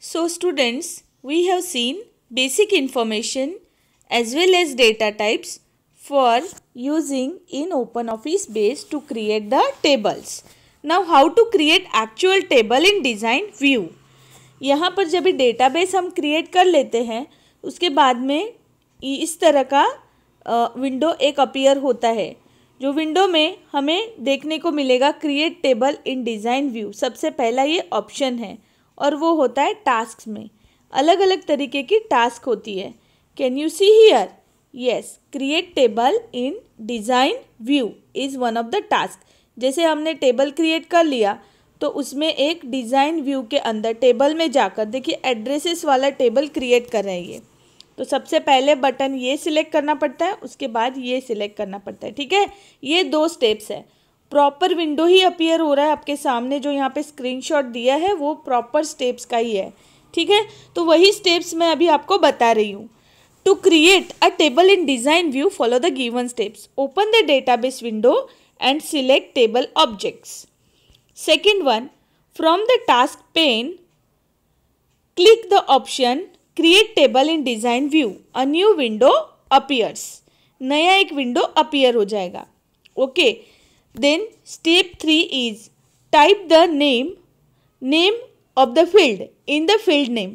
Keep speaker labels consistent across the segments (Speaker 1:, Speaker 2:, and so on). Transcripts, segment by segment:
Speaker 1: So students, we have seen basic information as well as data types for using in OpenOffice base to create the tables. Now how to create actual table in design view. यहाँ पर जब भी database हम create कर लेते हैं उसके बाद में इस तरह का विंडो एक अपीयर होता है, जो विंडो में हमें देखने को मिलेगा create table in design view. सबसे पहला ये ऑप्शन है और वो होता है टास्क में। अलग अलग तरीके की टास्क होती है। Can you see here? Yes, create table in design view is one of the task. जैसे हमने टेबल क्रिएट कर लिया तो उसमें एक डिज़ाइन व्यू के अंदर टेबल में जाकर देखिए एड्रेसेस वाला टेबल क्रिएट कर रहे हैं ये। तो सबसे पहले बटन ये सिलेक्ट करना पड़ता है, उसके बाद ये सिलेक्ट करना पड़ता है। ठीक है, ये 2 स्टेप्स है। प्रॉपर विंडो ही अपीयर हो रहा है आपके सामने, जो यहाँ पे स्क्रीनशॉट दिया है वो प्रॉपर स्टेप्स का ही है। ठीक है, तो वही स्टेप्स मैं अभी आपको बता रही हूँ। To create a table in design view follow the given steps. Open the database window and select table objects. Second one, from the task pane, click the option create table in design view. A new window appears. नया एक window appear हो जाएगा। Okay, then step 3 is type the name of the field in the field name.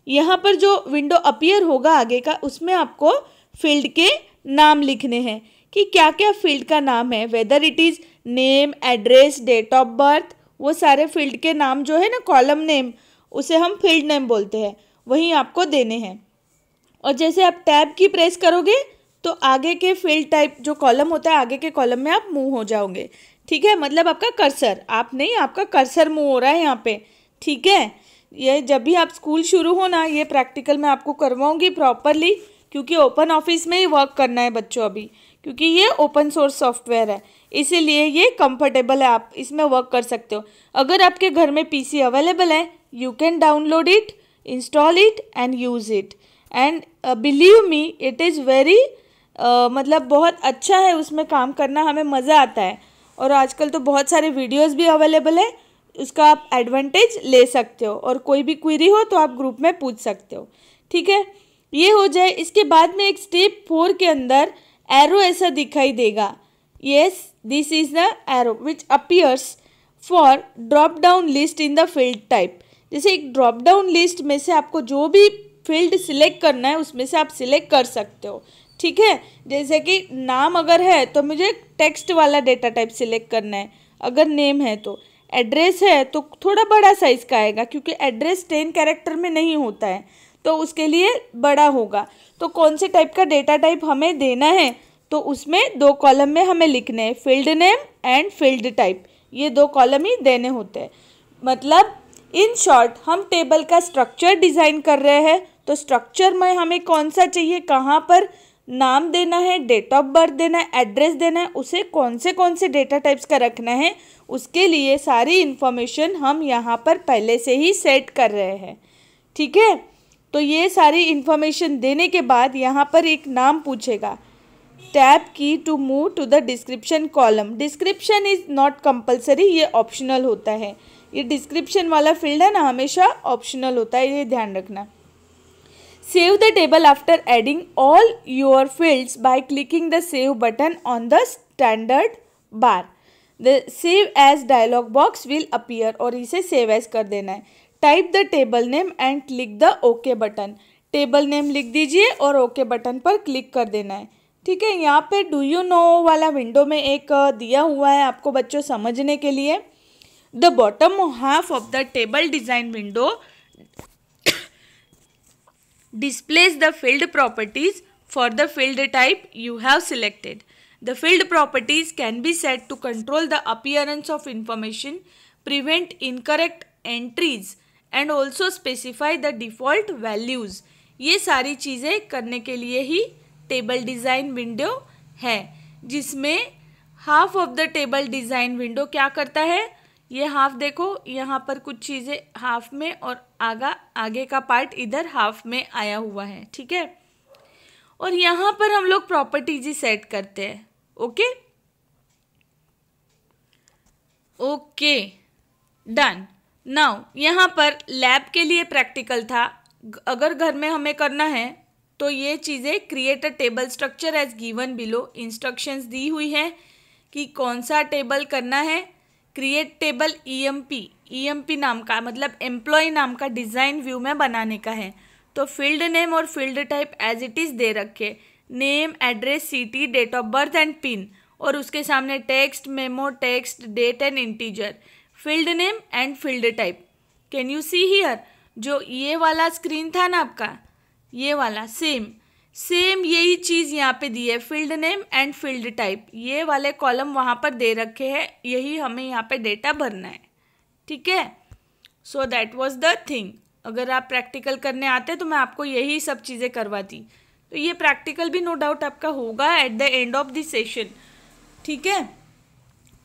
Speaker 1: यहाँ पर जो window appear होगा आगे का, उसमें आपको फील्ड के नाम लिखने हैं कि क्या क्या फील्ड का नाम है, whether it is name, address, date of birth, वो सारे फील्ड के नाम जो है ना, कॉलम नेम, उसे हम फील्ड नेम बोलते हैं, वही आपको देने हैं। और जैसे आप टैब की प्रेस करोगे तो आगे के फील्ड टाइप जो कॉलम होता है, आगे के कॉलम में आप मूव हो जाओगे। ठीक है, मतलब आपका कर्सर, आप नहीं, आपका कर्सर मूव हो रहा है यहाँ पे। ठीक है, ये जब भी आप स्कूल शुरू हो ना, ये प्रैक्टिकल मैं आपको करवाऊँगी प्रॉपरली, क्योंकि ओपन ऑफिस में ही वर्क करना है बच्चों अभी, क्योंकि ये ओपन सोर्स सॉफ्टवेयर है, इसीलिए ये कंफर्टेबल है, आप इसमें वर्क कर सकते हो। अगर आपके घर में पीसी अवेलेबल है, you can download it, install it and use it. And believe me, it is very मतलब बहुत अच्छा है, उसमें काम करना हमें मज़ा आता है। और आजकल तो बहुत सारे वीडियोज़ भी अवेलेबल है, उसका आप एडवांटेज ले सकते हो, और कोई भी क्वेरी हो तो आप ग्रुप में पूछ सकते हो। ठीक है, ये हो जाए, इसके बाद में एक स्टेप 4 के अंदर एरो ऐसा दिखाई देगा। Yes, this is the arrow which appears for drop down list in the field type. जैसे एक ड्रॉप डाउन लिस्ट में से आपको जो भी फील्ड सिलेक्ट करना है उसमें से आप सिलेक्ट कर सकते हो। ठीक है, जैसे कि नाम अगर है तो मुझे टेक्स्ट वाला डेटा टाइप सिलेक्ट करना है, अगर नेम है तो। एड्रेस है तो थोड़ा बड़ा साइज़ का आएगा, क्योंकि एड्रेस 10 कैरेक्टर में नहीं होता है, तो उसके लिए बड़ा होगा। तो कौन से टाइप का डेटा टाइप हमें देना है, तो उसमें 2 कॉलम में हमें लिखने हैं, field name and field type, ये 2 कॉलम ही देने होते हैं। मतलब इन शॉर्ट हम टेबल का स्ट्रक्चर डिज़ाइन कर रहे हैं, तो स्ट्रक्चर में हमें कौन सा चाहिए, कहाँ पर नाम देना है, डेट ऑफ बर्थ देना है, एड्रेस देना है, उसे कौन से डेटा टाइप्स का रखना है, उसके लिए सारी इन्फॉर्मेशन हम यहाँ पर पहले से ही सेट कर रहे हैं। ठीक है, तो ये सारी इन्फॉर्मेशन देने के बाद यहाँ पर एक नाम पूछेगा। Tab key to move to the description column. Description is not compulsory, ये ऑप्शनल होता है। ये डिस्क्रिप्शन वाला फील्ड है ना, हमेशा ऑप्शनल होता है, ये ध्यान रखना। Save the table after adding all your fields by clicking the save button on the standard bar. The save as dialog box will appear, और इसे सेव एज कर देना है। Type the table name and click the okay button. Table name लिख दीजिए और okay button पर click कर देना है। ठीक है, यहाँ पे डू यू नो वाला विंडो में एक दिया हुआ है आपको बच्चों समझने के लिए। The bottom half of the table design window displays the field properties for the field type you have selected. The field properties can be set to control the appearance of information, prevent incorrect entries and also specify the default values. ये सारी चीज़ें करने के लिए ही table design window है, जिसमें half of the table design window क्या करता है, ये हाफ देखो, यहाँ पर कुछ चीज़ें हाफ में और आगे का पार्ट इधर हाफ में आया हुआ है। ठीक है, और यहाँ पर हम लोग प्रॉपर्टीज ही सेट करते हैं। Okay, done. नाउ यहाँ पर लैब के लिए प्रैक्टिकल था। अगर घर में हमें करना है तो ये चीज़ें create a table structure as given below, instructions दी हुई है कि कौन सा टेबल करना है। क्रिएट टेबल ईएमपी नाम का मतलब एम्प्लॉय नाम का डिज़ाइन व्यू में बनाने का है। तो फील्ड नेम और field type as it is दे रखे, name, address, city, date of birth and pin, और उसके सामने text, memo, text, date and integer, field name and field type. Can you see here, जो ये वाला स्क्रीन था ना आपका, ये वाला सेम यही चीज़ यहाँ पे दी है, field name and field type. ये वाले कॉलम वहाँ पर दे रखे हैं, यही हमें यहाँ पे डेटा भरना है। ठीक है, so that was the thing. अगर आप प्रैक्टिकल करने आते तो मैं आपको यही सब चीज़ें करवाती। तो ये प्रैक्टिकल भी नो डाउट आपका होगा at the end of the session. ठीक है,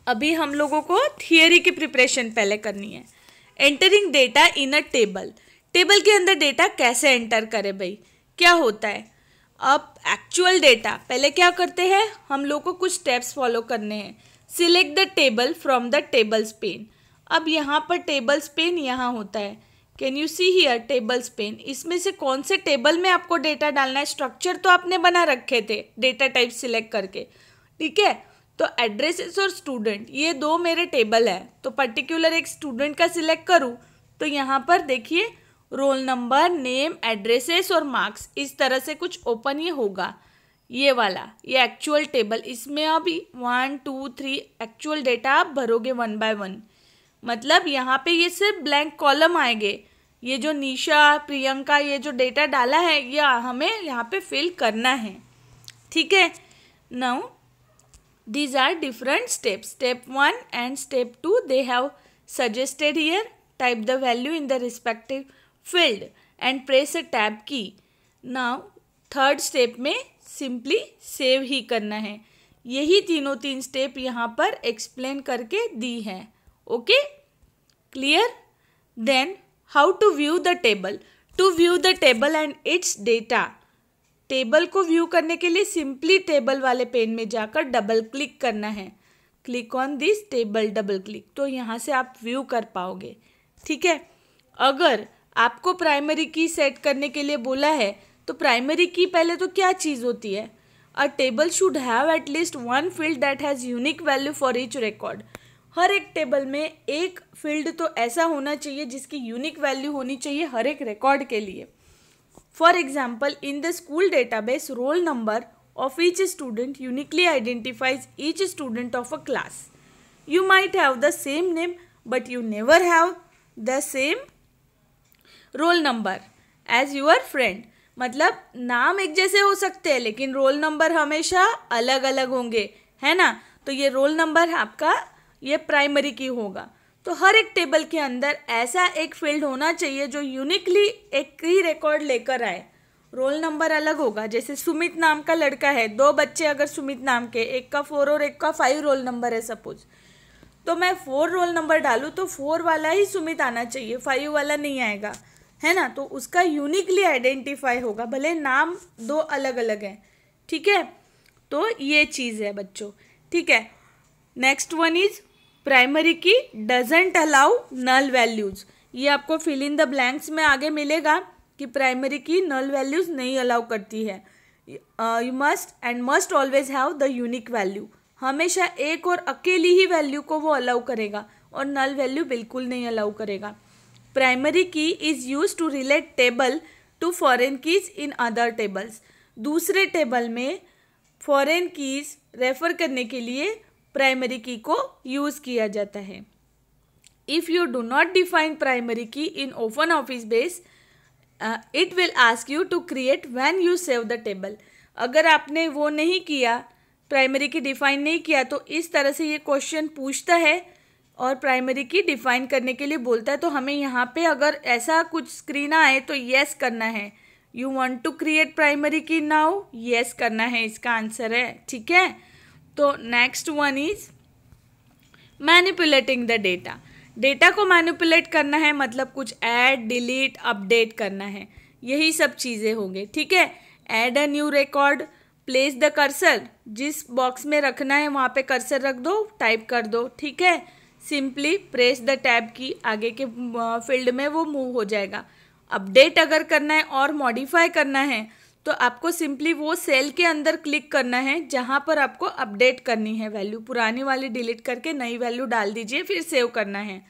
Speaker 1: अभी हम लोगों को थियरी की प्रिपरेशन पहले करनी है। एंटरिंग डेटा इन अ टेबल, टेबल के अंदर डेटा कैसे एंटर करें भाई, क्या होता है। अब एक्चुअल डेटा पहले क्या करते हैं, हम लोग को कुछ स्टेप्स फॉलो करने हैं। Select the table from the tables pane. अब यहाँ पर टेबल्स पेन यहाँ होता है, can you see here tables pane. इसमें से कौन से टेबल में आपको डेटा डालना है, स्ट्रक्चर तो आपने बना रखे थे डेटा टाइप सिलेक्ट करके। ठीक है, तो एड्रेसेस और स्टूडेंट ये दो मेरे टेबल है, तो पर्टिकुलर एक स्टूडेंट का सिलेक्ट करूँ तो यहाँ पर देखिए रोल नंबर, नेम, एड्रेसेस और मार्क्स, इस तरह से कुछ ओपन ये होगा। ये वाला ये एक्चुअल टेबल, इसमें अभी 1 2 3 एक्चुअल डेटा आप भरोगे 1 बाय 1। मतलब यहाँ पे ये सिर्फ ब्लैंक कॉलम आएंगे। ये जो निशा, प्रियंका, ये जो डेटा डाला है ये हमें यहाँ पे फिल करना है। ठीक है, now these are different steps. Step 1 and step 2 they have suggested here. Type the value in the respective field and press a tab key. Now third step में simply save ही करना है। यही तीन स्टेप यहाँ पर एक्सप्लेन करके दी है। Okay, clear. Then how to view the table. To view the table and its data, table को व्यू करने के लिए सिंपली टेबल वाले पेन में जाकर डबल क्लिक करना है। Click on this table, double click, तो यहाँ से आप व्यू कर पाओगे। ठीक है, अगर आपको प्राइमरी की सेट करने के लिए बोला है तो प्राइमरी की पहले तो क्या चीज़ होती है, a table should have at least one field that has unique value for each record. हर एक टेबल में एक फील्ड तो ऐसा होना चाहिए जिसकी यूनिक वैल्यू होनी चाहिए हर एक रिकॉर्ड के लिए। For example, in the school database, roll number of each student uniquely identifies each student of a class. You might have the same name, but you never have the same roll number as your friend. मतलब नाम एक जैसे हो सकते हैं लेकिन roll number हमेशा अलग अलग होंगे, है ना। तो ये रोल नंबर आपका ये प्राइमरी की होगा। तो हर एक टेबल के अंदर ऐसा एक फील्ड होना चाहिए जो यूनिकली एक ही रिकॉर्ड लेकर आए। रोल नंबर अलग होगा, जैसे सुमित नाम का लड़का है, 2 बच्चे अगर सुमित नाम के, एक का 4 और एक का 5 रोल नंबर है सपोज, तो मैं 4 रोल नंबर डालूँ तो 4 वाला ही सुमित आना चाहिए, 5 वाला नहीं आएगा, है ना। तो उसका यूनिकली आइडेंटिफाई होगा, भले नाम 2 अलग अलग हैं। ठीक है, तो ये चीज़ है बच्चों। ठीक है, नेक्स्ट वन इज प्राइमरी की डजेंट अलाउ नल वैल्यूज़। ये आपको फिल इन द ब्लैंक्स में आगे मिलेगा कि प्राइमरी की नल वैल्यूज़ नहीं अलाउ करती है। You must always have the unique value, हमेशा एक और अकेली ही वैल्यू को वो अलाउ करेगा और नल वैल्यू बिल्कुल नहीं अलाउ करेगा। Primary key is use to relate table to foreign keys in other tables. दूसरे टेबल में फॉरेन कीज रेफर करने के लिए प्राइमरी की को यूज़ किया जाता है। If you do not define primary key in open office base, it will ask you to create when you save the table. अगर आपने वो नहीं किया, प्राइमरी की डिफाइन नहीं किया, तो इस तरह से ये क्वेश्चन पूछता है और प्राइमरी की डिफाइन करने के लिए बोलता है। तो हमें यहाँ पे अगर ऐसा कुछ स्क्रीन आए तो येस करना है। You want to create primary key now, yes करना है, इसका आंसर है। ठीक है, तो next one is manipulating the data. Data को मैनिपुलेट करना है, मतलब कुछ ऐड, डिलीट, अपडेट करना है, यही सब चीज़ें होंगे। ठीक है, add a new record, place the cursor, जिस बॉक्स में रखना है वहाँ पे कर्सर रख दो, टाइप कर दो। ठीक है, सिंपली प्रेस द टैब की, आगे के फील्ड में वो मूव हो जाएगा। अपडेट अगर करना है और मॉडिफाई करना है तो आपको सिंपली वो सेल के अंदर क्लिक करना है जहाँ पर आपको अपडेट करनी है वैल्यू, पुरानी वाली डिलीट करके नई वैल्यू डाल दीजिए, फिर सेव करना है।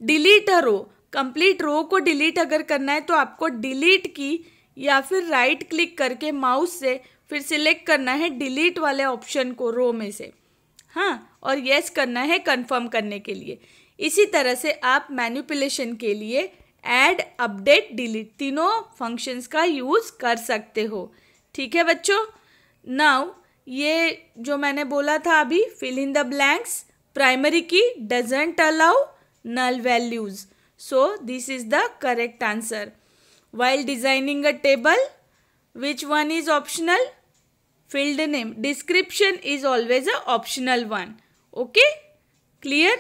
Speaker 1: डिलीट अ रो, कंप्लीट रो को डिलीट अगर करना है तो आपको डिलीट की या फिर राइट क्लिक करके माउस से फिर सिलेक्ट करना है डिलीट वाले ऑप्शन को रो में से, हाँ, और यस करना है कंफर्म करने के लिए। इसी तरह से आप मैनिपुलेशन के लिए ऐड, अपडेट, डिलीट तीनों फंक्शंस का यूज़ कर सकते हो। ठीक है बच्चों। नाउ ये जो मैंने बोला था अभी, fill in the blanks, primary key doesn't allow null values, so this is the correct answer. While designing a table, which one is optional? Field name. Description is always a optional one. Okay, clear?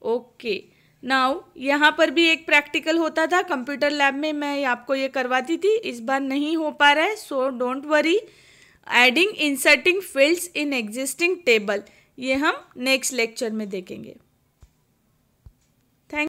Speaker 1: Okay. Now यहाँ पर भी एक practical होता था computer lab में, मैं आपको ये करवाती थी, इस बार नहीं हो पा रहा है, so don't worry. Adding inserting fields in existing table, ये हम नेक्स्ट लेक्चर में देखेंगे।